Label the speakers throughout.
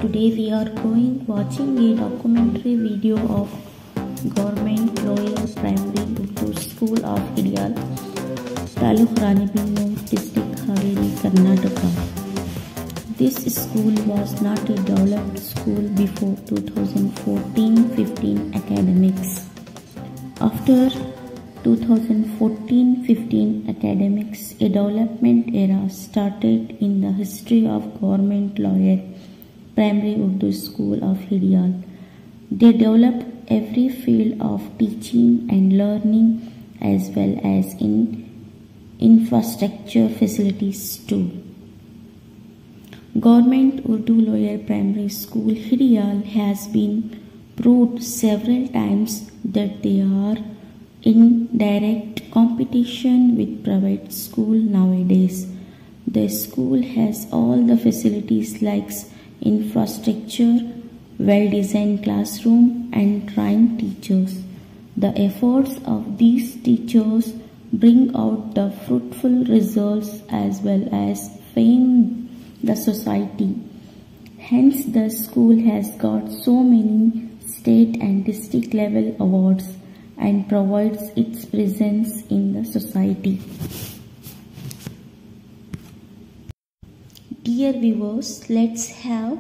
Speaker 1: Today we are watching a documentary video of Government Lower Primary Urdu School of Hidiyal, Taluk Ranebennur District, Haveri, Karnataka. This school was not a developed school before 2014-15 academics. After 2014-15 academics, a development era started in the history of Government Lower Primary Urdu School of Hidiyal. They developed every field of teaching and learning as well as in infrastructure facilities too. Government Urdu Lower Primary School Hidiyal has been proved several times that they are in direct competition with private school nowadays. The school has all the facilities like infrastructure, well-designed classroom and trained teachers. The efforts of these teachers bring out the fruitful results as well as fame the society. Hence the school has got so many state and district level awards and provides its presence in the society. Dear viewers, let's have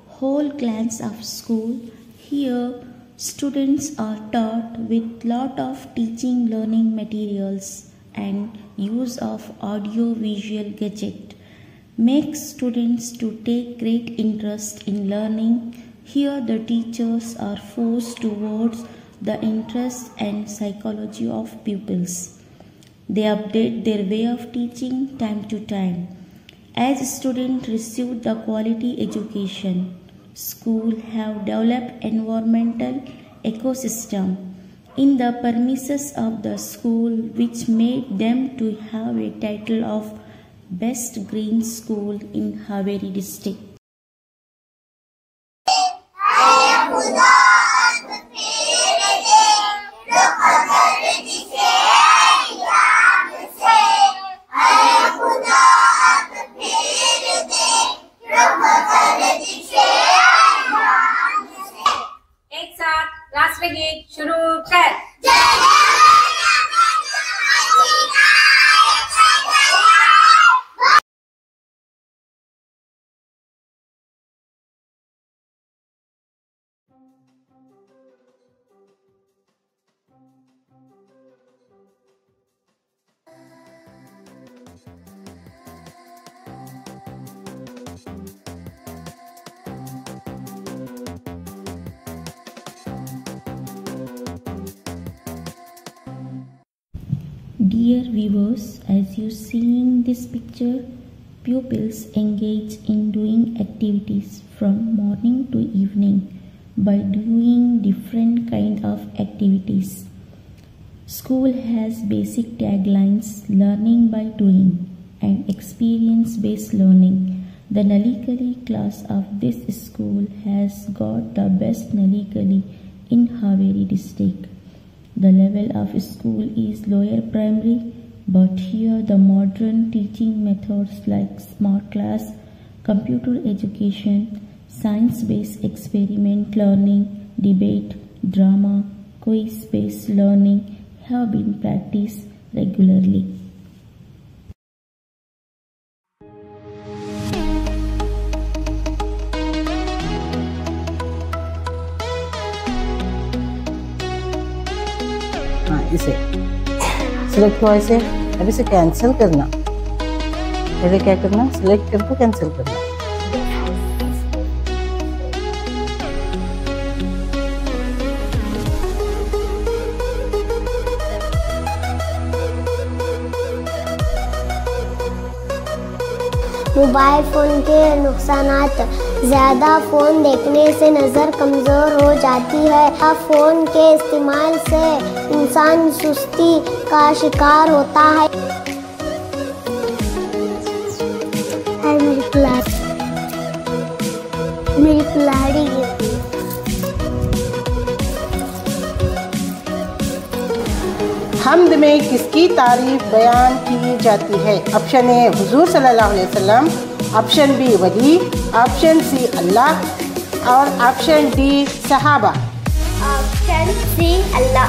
Speaker 1: whole glance of school. Here students are taught with lot of teaching learning materials and use of audio visual gadget makes students to take great interest in learning. Here the teachers are forced towards the interest and psychology of pupils. They update their way of teaching time to time. As students receive the quality education, school have developed environmental ecosystem in the premises of the school which made them to have a title of Best Green School in Haveri district.
Speaker 2: एक साथ राष्ट्रीय गीत शुरू कर।
Speaker 1: Dear viewers, as you see in this picture, pupils engage in doing activities from morning to evening by doing different kind of activities. School has basic taglines learning by doing and experience-based learning. The Nalikali class of this school has got the best Nalikali in Haveri district. The level of school is lower primary, but here the modern teaching methods like smart class, computer education, science-based experiment learning, debate, drama, quiz-based learning have been practiced regularly.
Speaker 3: इसे select हुआ, इसे अब इसे cancel करना। पहले क्या करना, select करके कैंसिल करना।
Speaker 4: मोबाइल फ़ोन के नुकसानात: ज़्यादा फ़ोन देखने से नज़र कमज़ोर हो जाती है। फ़ोन के इस्तेमाल से इंसान सुस्ती का शिकार होता है। मेरी कुल्हाड़ी
Speaker 3: हम्द में किसकी तारीफ बयान की जाती है? ऑप्शन ए हुजूर सल्लल्लाहु अलैहि वसल्लम, ऑप्शन बी वली, ऑप्शन सी अल्लाह, और ऑप्शन डी सहाबा?
Speaker 4: ऑप्शन सी अल्लाह।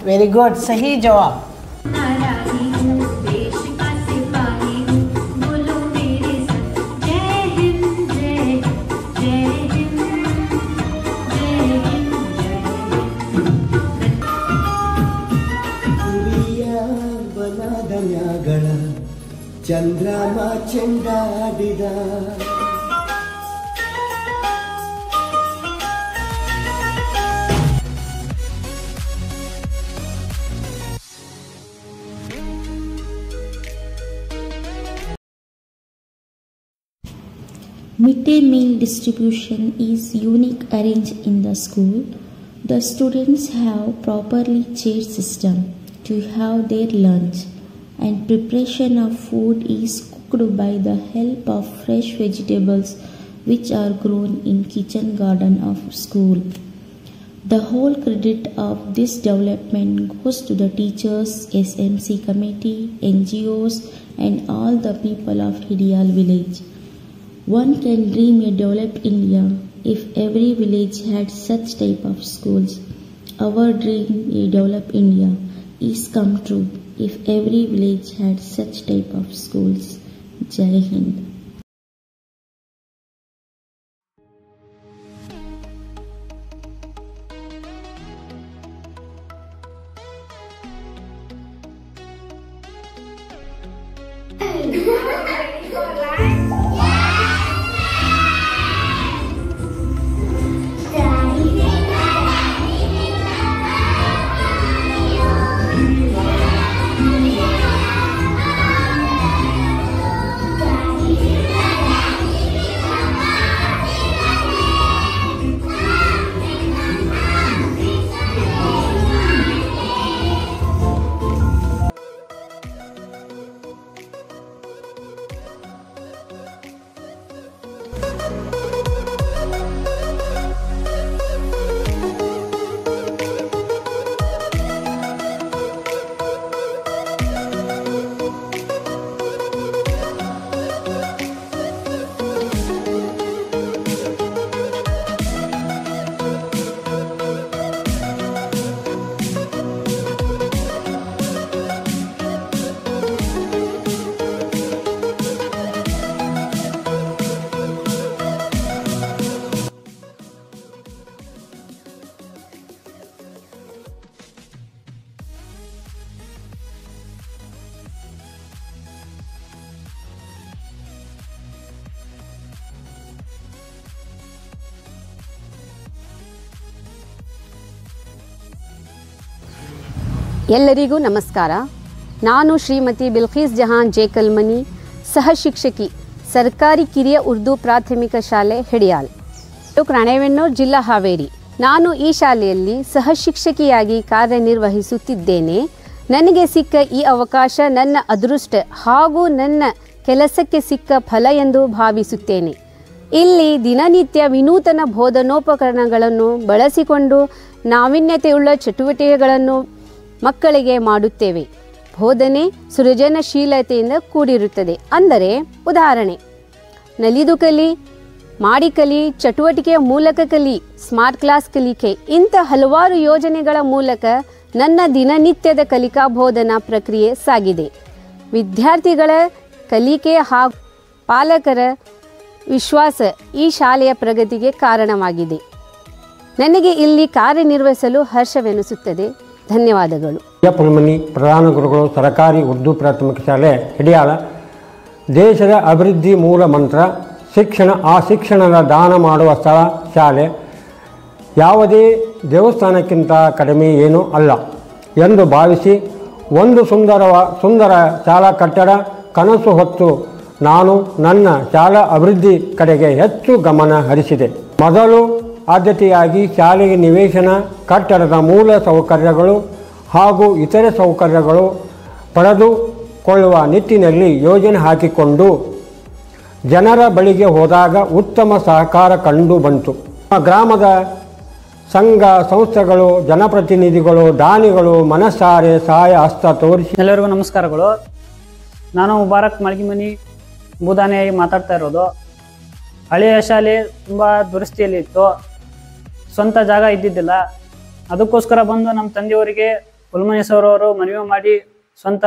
Speaker 3: वेरी गुड, सही जवाब।
Speaker 5: ಚಂದ್ರಮ ಚೆಂಡಾಡಿದ
Speaker 1: Midday meal distribution is unique arranged in the school. The students have properly chair system to have their lunch, and preparation of food is cooked by the help of fresh vegetables which are grown in kitchen garden of school. The whole credit of this development goes to the teachers, SMC committee, NGOs and all the people of Hidial village. One can dream a developed India if every village had such type of schools. Our dream, a developed India, is come true if every village had such type of schools. Jai Hind.
Speaker 6: ಎಲ್ಲರಿಗೂ ನಮಸ್ಕಾರ. ನಾನು ಶ್ರೀಮತಿ ಬಿಲ್ಖೀಸ್ ಜಹಾನ್ ಜೇಕಲ್ಮನಿ, ಸಹ ಶಿಕ್ಷಕಿ, ಸರ್ಕಾರಿ ಕಿರಿಯ ಉರ್ದು ಪ್ರಾಥಮಿಕ ಶಾಲೆ ಹಿಡಿಯಾಲ್, ರಾಣೆಬೆನ್ನೂರು, ಜಿಲ್ಲಾ ಹಾವೇರಿ. ನಾನು ಈ ಶಾಲೆಯಲ್ಲಿ ಸಹ ಶಿಕ್ಷಕಿಯಾಗಿ ಕಾರ್ಯನಿರ್ವಹಿಸುತ್ತಿದ್ದೇನೆ. ನನಗೆ ಸಿಕ್ಕ ಈ ಅವಕಾಶ ನನ್ನ ಅದೃಷ್ಟ ಹಾಗೂ ನನ್ನ ಕೆಲಸಕ್ಕೆ ಸಿಕ್ಕ ಫಲ ಎಂದು ಭಾವಿಸುತ್ತೇನೆ. ಇಲ್ಲಿ ದಿನನಿತ್ಯ ವಿನೂತನ ಬೋಧನೋಪಕರಣಗಳನ್ನು ಬಳಸಿಕೊಂಡು ನಾವೀನ್ಯತೆಯುಳ್ಳ ಚಟುವಟಿಕೆಗಳನ್ನು ಮಕ್ಕಳಿಗೆ ಮಾಡುತ್ತೇವೆ. ಬೋಧನೆ ಸೃಜನಶೀಲತೆಯಿಂದ ಕೂಡಿರುತ್ತದೆ. ಅಂದರೆ ಉದಾಹರಣೆ, ನಲಿದು ಕಲಿ, ಮಾಡಿ ಕಲಿ, ಚಟುವಟಿಕೆಯ ಮೂಲಕ ಕಲಿ, ಸ್ಮಾರ್ಟ್ ಕ್ಲಾಸ್ ಕಲಿಕೆ, ಇಂಥ ಹಲವಾರು ಯೋಜನೆಗಳ ಮೂಲಕ ನನ್ನ ದಿನನಿತ್ಯದ ಕಲಿಕಾ ಬೋಧನಾ ಪ್ರಕ್ರಿಯೆ ಸಾಗಿದೆ. ವಿದ್ಯಾರ್ಥಿಗಳ ಕಲಿಕೆ ಹಾಗೂ ಪಾಲಕರ ವಿಶ್ವಾಸ ಈ ಶಾಲೆಯ ಪ್ರಗತಿಗೆ ಕಾರಣವಾಗಿದೆ. ನನಗೆ ಇಲ್ಲಿ ಕಾರ್ಯನಿರ್ವಹಿಸಲು ಹರ್ಷವೆನಿಸುತ್ತದೆ. ಧನ್ಯವಾದಗಳು.
Speaker 7: ಪುಲ್ಮನಿ, ಪ್ರಧಾನ ಗುರುಗಳು, ಸರ್ಕಾರಿ ಉರ್ದು ಪ್ರಾಥಮಿಕ ಶಾಲೆ ಹಿಡಿಯಾಳ. ದೇಶದ ಅಭಿವೃದ್ಧಿ ಮೂಲ ಮಂತ್ರ ಶಿಕ್ಷಣ. ಆ ಶಿಕ್ಷಣದ ದಾನ ಮಾಡುವ ಸ್ಥಳ ಶಾಲೆ. ಯಾವುದೇ ದೇವಸ್ಥಾನಕ್ಕಿಂತ ಕಡಿಮೆ ಏನೂ ಅಲ್ಲ ಎಂದು ಭಾವಿಸಿ ಒಂದು ಸುಂದರ ಶಾಲಾ ಕಟ್ಟಡ ಕನಸು ಹೊತ್ತು ನಾನು ನನ್ನ ಶಾಲಾ ಅಭಿವೃದ್ಧಿ ಕಡೆಗೆ ಹೆಚ್ಚು ಗಮನ ಹರಿಸಿದೆ. ಮೊದಲು ಆದ್ಯತೆಯಾಗಿ ಶಾಲೆಗೆ ನಿವೇಶನ, ಕಟ್ಟಡದ ಮೂಲ ಸೌಕರ್ಯಗಳು ಹಾಗೂ ಇತರೆ ಸೌಕರ್ಯಗಳು ಪಡೆದುಕೊಳ್ಳುವ ನಿಟ್ಟಿನಲ್ಲಿ ಯೋಜನೆ ಹಾಕಿಕೊಂಡು ಜನರ ಬಳಿಗೆ ಹೋದಾಗ ಉತ್ತಮ ಸಹಕಾರ ಕಂಡು ಬಂತು. ಗ್ರಾಮದ ಸಂಘ ಸಂಸ್ಥೆಗಳು, ಜನಪ್ರತಿನಿಧಿಗಳು, ದಾನಿಗಳು ಮನಸಾರೆ ಸಹಾಯ ಹಸ್ತ ತೋರಿಸಿ.
Speaker 8: ಎಲ್ಲರಿಗೂ ನಮಸ್ಕಾರಗಳು. ನಾನು ಮುಬಾರಕ್ ಮಳಗಿಮನಿ ಬೂದಾನೆಯಾಗಿ ಮಾತಾಡ್ತಾ ಇರೋದು. ಹಳೆಯ ಶಾಲೆ ತುಂಬ ದುರಸ್ತಿಯಲ್ಲಿ ಇತ್ತು, ಸ್ವಂತ ಜಾಗ ಇದ್ದಿದ್ದಿಲ್ಲ. ಅದಕ್ಕೋಸ್ಕರ ಬಂದು ನಮ್ಮ ತಂದೆಯವರಿಗೆ ಹುಲ್ಮನಿ ಸರ್ ಅವರು ಮನವಿ ಮಾಡಿ ಸ್ವಂತ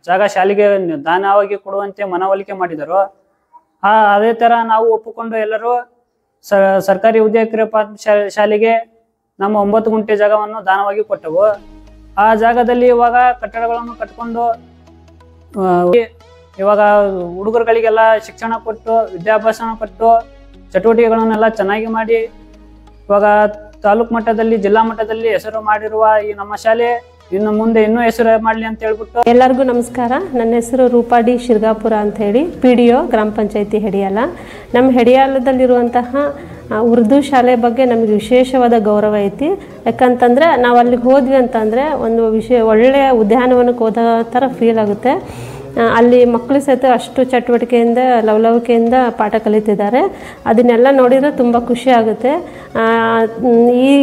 Speaker 8: ಜಾಗ ಶಾಲೆಗೆ ದಾನವಾಗಿ ಕೊಡುವಂತೆ ಮನವೊಲಿಕೆ ಮಾಡಿದರು. ಅದೇ ಥರ ನಾವು ಒಪ್ಪಿಕೊಂಡು ಎಲ್ಲರೂ ಸರ್ಕಾರಿ ಉದ್ಯೋಗ ಶಾಲೆಗೆ ನಮ್ಮ 9 ಗುಂಟೆ ಜಾಗವನ್ನು ದಾನವಾಗಿ ಕೊಟ್ಟೆವು. ಆ ಜಾಗದಲ್ಲಿ ಇವಾಗ ಕಟ್ಟಡಗಳನ್ನು ಕಟ್ಕೊಂಡು ಇವಾಗ ಹುಡುಗರುಗಳಿಗೆಲ್ಲ ಶಿಕ್ಷಣ ಕೊಟ್ಟು ವಿದ್ಯಾಭ್ಯಾಸ ಕೊಟ್ಟು ಚಟುವಟಿಕೆಗಳನ್ನೆಲ್ಲ ಚೆನ್ನಾಗಿ ಮಾಡಿ ಇವಾಗ ತಾಲೂಕು ಮಟ್ಟದಲ್ಲಿ ಜಿಲ್ಲಾ ಮಟ್ಟದಲ್ಲಿ ಹೆಸರು ಮಾಡಿರುವ ಈ ನಮ್ಮ ಶಾಲೆ ಇನ್ನು ಮುಂದೆ ಇನ್ನೂ ಹೆಸರು ಮಾಡಲಿ ಅಂತ ಹೇಳ್ಬಿಟ್ಟು.
Speaker 9: ಎಲ್ಲರಿಗೂ ನಮಸ್ಕಾರ. ನನ್ನ ಹೆಸರು ರೂಪಾಡಿ ಶಿರ್ಗಾಪುರ ಅಂತ ಹೇಳಿ, PDO ಗ್ರಾಮ ಪಂಚಾಯತಿ ಹೆಡಿಯಾಲ. ನಮ್ಮ ಹೆಡಿಯಾಲದಲ್ಲಿರುವಂತಹ ಉರ್ದು ಶಾಲೆ ಬಗ್ಗೆ ನಮಗೆ ವಿಶೇಷವಾದ ಗೌರವ ಐತಿ. ಯಾಕಂತಂದರೆ ನಾವು ಅಲ್ಲಿಗೆ ಹೋದ್ವಿ ಅಂತಂದರೆ ಒಂದು ಒಳ್ಳೆಯ ಉದ್ಯಾನವನಕ್ಕೆ ಹೋದ ಥರ ಫೀಲ್ ಆಗುತ್ತೆ. ಅಲ್ಲಿ ಮಕ್ಕಳು ಸಹಿತ ಅಷ್ಟು ಚಟುವಟಿಕೆಯಿಂದ ಲವಲವಿಕೆಯಿಂದ ಪಾಠ ಕಲಿತಿದ್ದಾರೆ. ಅದನ್ನೆಲ್ಲ ನೋಡಿದರೆ ತುಂಬ ಖುಷಿ ಆಗುತ್ತೆ.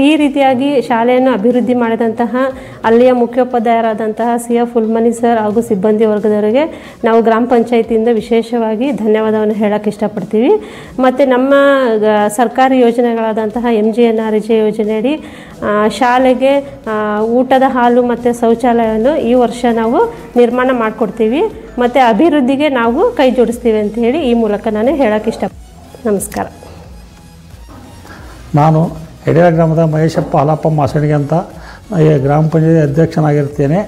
Speaker 9: ಈ ರೀತಿಯಾಗಿ ಶಾಲೆಯನ್ನು ಅಭಿವೃದ್ಧಿ ಮಾಡಿದಂತಹ ಅಲ್ಲಿಯ ಮುಖ್ಯೋಪಾಧ್ಯಾಯರಾದಂತಹ CF ಹುಲ್ಮನಿ ಸರ್ ಹಾಗೂ ಸಿಬ್ಬಂದಿ ವರ್ಗದವರಿಗೆ ನಾವು ಗ್ರಾಮ ಪಂಚಾಯತಿಯಿಂದ ವಿಶೇಷವಾಗಿ ಧನ್ಯವಾದವನ್ನು ಹೇಳೋಕ್ಕೆ ಇಷ್ಟಪಡ್ತೀವಿ. ಮತ್ತು ನಮ್ಮ ಸರ್ಕಾರಿ ಯೋಜನೆಗಳಾದಂತಹ MGNRJ ಯೋಜನೆಯಡಿ ಶಾಲೆಗೆ ಊಟದ ಹಾಲು ಮತ್ತು ಶೌಚಾಲಯವನ್ನು ಈ ವರ್ಷ ನಾವು ನಿರ್ಮಾಣ ಮಾಡಿಕೊಡ್ತೀವಿ ಮತ್ತು ಅಭಿವೃದ್ಧಿಗೆ ನಾವು ಕೈ ಜೋಡಿಸ್ತೀವಿ ಅಂತ ಹೇಳಿ ಈ ಮೂಲಕ ನಾನು ಹೇಳೋಕ್ಕೆ ನಮಸ್ಕಾರ.
Speaker 10: ನಾನು ಹೆಡಿಯಾಲ ಗ್ರಾಮದ ಮಹೇಶಪ್ಪ ಹಾಲಪ್ಪ ಮಾಸಣಿಗೆ ಅಂತ ಗ್ರಾಮ ಪಂಚಾಯತಿ ಅಧ್ಯಕ್ಷನಾಗಿರ್ತೇನೆ.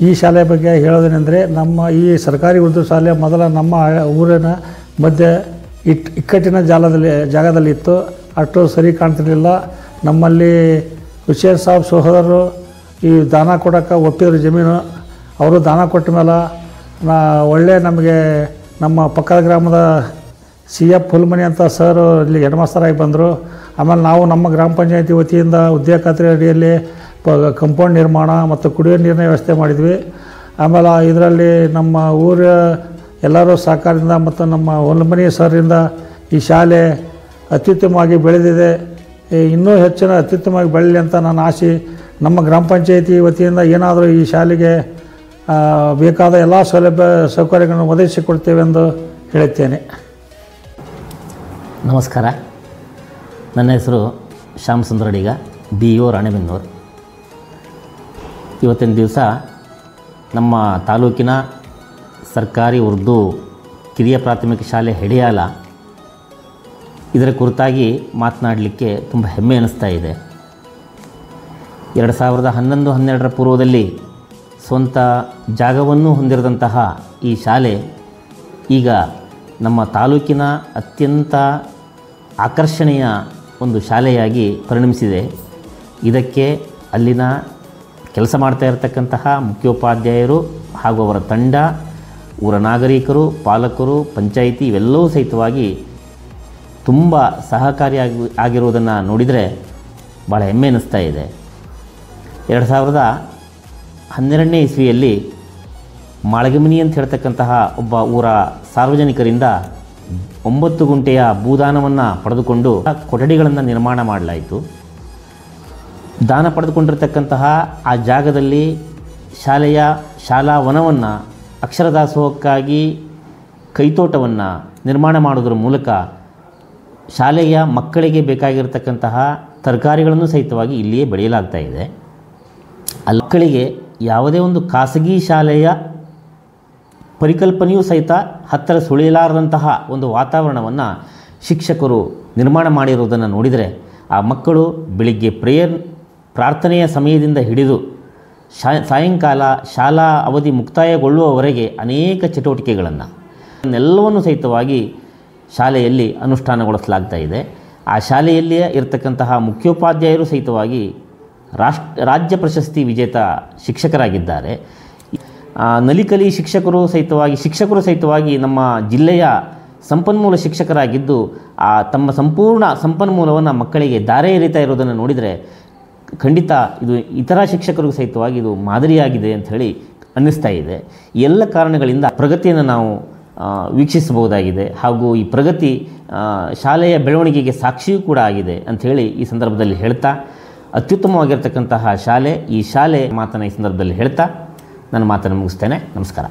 Speaker 10: ಈ ಶಾಲೆ ಬಗ್ಗೆ ಹೇಳೋದೇನೆಂದರೆ, ನಮ್ಮ ಈ ಸರ್ಕಾರಿ ಉರ್ದು ಶಾಲೆ ಮೊದಲ ನಮ್ಮ ಊರಿನ ಮಧ್ಯೆ ಇಕ್ಕಟ್ಟಿನ ಜಾಗದಲ್ಲಿ ಇತ್ತು. ಅಷ್ಟು ಸರಿ ಕಾಣ್ತಿರಲಿಲ್ಲ. ನಮ್ಮಲ್ಲಿ ಹುಸೇನ್ ಸಾಬ್ ಸಹೋದರರು ಈ ದಾನ ಕೊಡೋಕ್ಕೆ ಒಪ್ಪಿದ್ರು ಜಮೀನು. ಅವರು ದಾನ ಕೊಟ್ಟ ಮೇಲೆ ಒಳ್ಳೆ ನಮಗೆ ನಮ್ಮ ಪಕ್ಕದ ಗ್ರಾಮದ CF ಹುಲ್ಮನಿ ಅಂತ ಸರ್ ಇಲ್ಲಿ ಹೆಡ್ ಮಾಸ್ತರಾಗಿ ಬಂದರು. ಆಮೇಲೆ ನಾವು ನಮ್ಮ ಗ್ರಾಮ ಪಂಚಾಯತಿ ವತಿಯಿಂದ ಉದ್ಯೋಗ ಖಾತ್ರಿ ಅಡಿಯಲ್ಲಿ ಕಂಪೌಂಡ್ ನಿರ್ಮಾಣ ಮತ್ತು ಕುಡಿಯೋ ನೀರಿನ ವ್ಯವಸ್ಥೆ ಮಾಡಿದ್ವಿ. ಆಮೇಲೆ ಇದರಲ್ಲಿ ನಮ್ಮ ಊರ ಎಲ್ಲರೂ ಸಹಕಾರದಿಂದ ಮತ್ತು ನಮ್ಮ ಹುಲ್ಮನಿ ಸರಿಂದ ಈ ಶಾಲೆ ಅತ್ಯುತ್ತಮವಾಗಿ ಬೆಳೆದಿದೆ. ಇನ್ನೂ ಹೆಚ್ಚಿನ ಅತ್ಯುತ್ತಮವಾಗಿ ಬೆಳೀಲಿ ಅಂತ ನನ್ನ ಆಸೆ. ನಮ್ಮ ಗ್ರಾಮ ಪಂಚಾಯತಿ ವತಿಯಿಂದ ಏನಾದರೂ ಈ ಶಾಲೆಗೆ ಬೇಕಾದ ಎಲ್ಲ ಸೌಲಭ್ಯ ಸೌಕರ್ಯಗಳನ್ನು ಒದಗಿಸಿಕೊಡ್ತೇವೆ ಎಂದು ಹೇಳುತ್ತೇನೆ.
Speaker 11: ನಮಸ್ಕಾರ. ನನ್ನ ಹೆಸರು ಶ್ಯಾಮ್ ಸುಂದರಡಿಗ, BO ರಾಣೆಬೆನ್ನೂರು. ಇವತ್ತಿನ ದಿವಸ ನಮ್ಮ ತಾಲೂಕಿನ ಸರ್ಕಾರಿ ಉರ್ದು ಕಿರಿಯ ಪ್ರಾಥಮಿಕ ಶಾಲೆ ಹೆಡಿಯಾಲ ಇದರ ಕುರಿತಾಗಿ ಮಾತನಾಡಲಿಕ್ಕೆ ತುಂಬ ಹೆಮ್ಮೆ ಅನ್ನಿಸ್ತಾ ಇದೆ. 2011-12 ಪೂರ್ವದಲ್ಲಿ ಸ್ವಂತ ಜಾಗವನ್ನು ಹೊಂದಿರದಂತಹ ಈ ಶಾಲೆ ಈಗ ನಮ್ಮ ತಾಲೂಕಿನ ಅತ್ಯಂತ ಆಕರ್ಷಣೀಯ ಒಂದು ಶಾಲೆಯಾಗಿ ಪರಿಣಮಿಸಿದೆ. ಇದಕ್ಕೆ ಅಲ್ಲಿನ ಕೆಲಸ ಮಾಡ್ತಾ ಇರತಕ್ಕಂತಹ ಮುಖ್ಯೋಪಾಧ್ಯಾಯರು ಹಾಗೂ ಅವರ ತಂಡ, ಊರ ನಾಗರಿಕರು, ಪಾಲಕರು, ಪಂಚಾಯಿತಿ ಇವೆಲ್ಲವೂ ಸಹಿತವಾಗಿ ತುಂಬ ಆಗಿರುವುದನ್ನು ನೋಡಿದರೆ ಭಾಳ ಹೆಮ್ಮೆ ಅನ್ನಿಸ್ತಾ ಇದೆ. 2012ನೇ ಇಸ್ವಿಯಲ್ಲಿ ಮಾಳಗಮನಿ ಅಂತ ಹೇಳ್ತಕ್ಕಂತಹ ಒಬ್ಬ ಊರ ಸಾರ್ವಜನಿಕರಿಂದ 9 ಗುಂಟೆಯ ಭೂದಾನವನ್ನು ಪಡೆದುಕೊಂಡು ಕೊಠಡಿಗಳನ್ನು ನಿರ್ಮಾಣ ಮಾಡಲಾಯಿತು. ದಾನ ಪಡೆದುಕೊಂಡಿರ್ತಕ್ಕಂತಹ ಆ ಜಾಗದಲ್ಲಿ ಶಾಲಾ ವನವನ್ನು ಅಕ್ಷರದಾಸೋಹಕ್ಕಾಗಿ ಕೈತೋಟವನ್ನು ನಿರ್ಮಾಣ ಮಾಡೋದ್ರ ಮೂಲಕ ಶಾಲೆಯ ಮಕ್ಕಳಿಗೆ ಬೇಕಾಗಿರತಕ್ಕಂತಹ ತರಕಾರಿಗಳನ್ನು ಸಹಿತವಾಗಿ ಇಲ್ಲಿಯೇ ಬೆಳೆಯಲಾಗ್ತಾ ಇದೆ. ಅಲ್ಲಿ ಮಕ್ಕಳಿಗೆ ಯಾವುದೇ ಒಂದು ಖಾಸಗಿ ಶಾಲೆಯ ಪರಿಕಲ್ಪನೆಯೂ ಸಹಿತ ಹತ್ತಿರ ಸುಳಿಯಲಾರದಂತಹ ಒಂದು ವಾತಾವರಣವನ್ನು ಶಿಕ್ಷಕರು ನಿರ್ಮಾಣ ಮಾಡಿರುವುದನ್ನು ನೋಡಿದರೆ ಆ ಮಕ್ಕಳು ಬೆಳಿಗ್ಗೆ ಪ್ರಾರ್ಥನೆಯ ಸಮಯದಿಂದ ಹಿಡಿದು ಸಾಯಂಕಾಲ ಶಾಲಾ ಅವಧಿ ಮುಕ್ತಾಯಗೊಳ್ಳುವವರೆಗೆ ಅನೇಕ ಚಟುವಟಿಕೆಗಳನ್ನೆಲ್ಲವನ್ನು ಸಹಿತವಾಗಿ ಶಾಲೆಯಲ್ಲಿ ಅನುಷ್ಠಾನಗೊಳಿಸಲಾಗ್ತಾ ಇದೆ. ಆ ಶಾಲೆಯಲ್ಲಿಯೇ ಇರತಕ್ಕಂತಹ ಮುಖ್ಯೋಪಾಧ್ಯಾಯರು ಸಹಿತವಾಗಿ ರಾಜ್ಯ ಪ್ರಶಸ್ತಿ ವಿಜೇತ ಶಿಕ್ಷಕರಾಗಿದ್ದಾರೆ. ನಲಿಕಲಿ ಶಿಕ್ಷಕರು ಸಹಿತವಾಗಿ ನಮ್ಮ ಜಿಲ್ಲೆಯ ಸಂಪನ್ಮೂಲ ಶಿಕ್ಷಕರಾಗಿದ್ದು ತಮ್ಮ ಸಂಪೂರ್ಣ ಸಂಪನ್ಮೂಲವನ್ನು ಮಕ್ಕಳಿಗೆ ದಾರೆ ಎರಿತಾ ಇರೋದನ್ನು ನೋಡಿದರೆ ಖಂಡಿತ ಇದು ಇತರ ಶಿಕ್ಷಕರಿಗೂ ಸಹಿತವಾಗಿ ಇದು ಮಾದರಿಯಾಗಿದೆ ಅಂತ ಹೇಳಿ ಅನ್ನಿಸ್ತಾ ಇದೆ. ಈ ಎಲ್ಲ ಕಾರಣಗಳಿಂದ ಪ್ರಗತಿಯನ್ನು ನಾವು ವೀಕ್ಷಿಸಬಹುದಾಗಿದೆ ಹಾಗೂ ಈ ಪ್ರಗತಿ ಶಾಲೆಯ ಬೆಳವಣಿಗೆಗೆ ಸಾಕ್ಷಿಯೂ ಕೂಡ ಆಗಿದೆ ಅಂಥೇಳಿ ಈ ಸಂದರ್ಭದಲ್ಲಿ ಹೇಳ್ತಾ, ಅತ್ಯುತ್ತಮವಾಗಿರ್ತಕ್ಕಂತಹ ಶಾಲೆ ಈ ಶಾಲೆ ಮಾತನ್ನು ಈ ಸಂದರ್ಭದಲ್ಲಿ ಹೇಳ್ತಾ ನನ್ನ ಮಾತನ್ನು ಮುಗಿಸ್ತೇನೆ. ನಮಸ್ಕಾರ.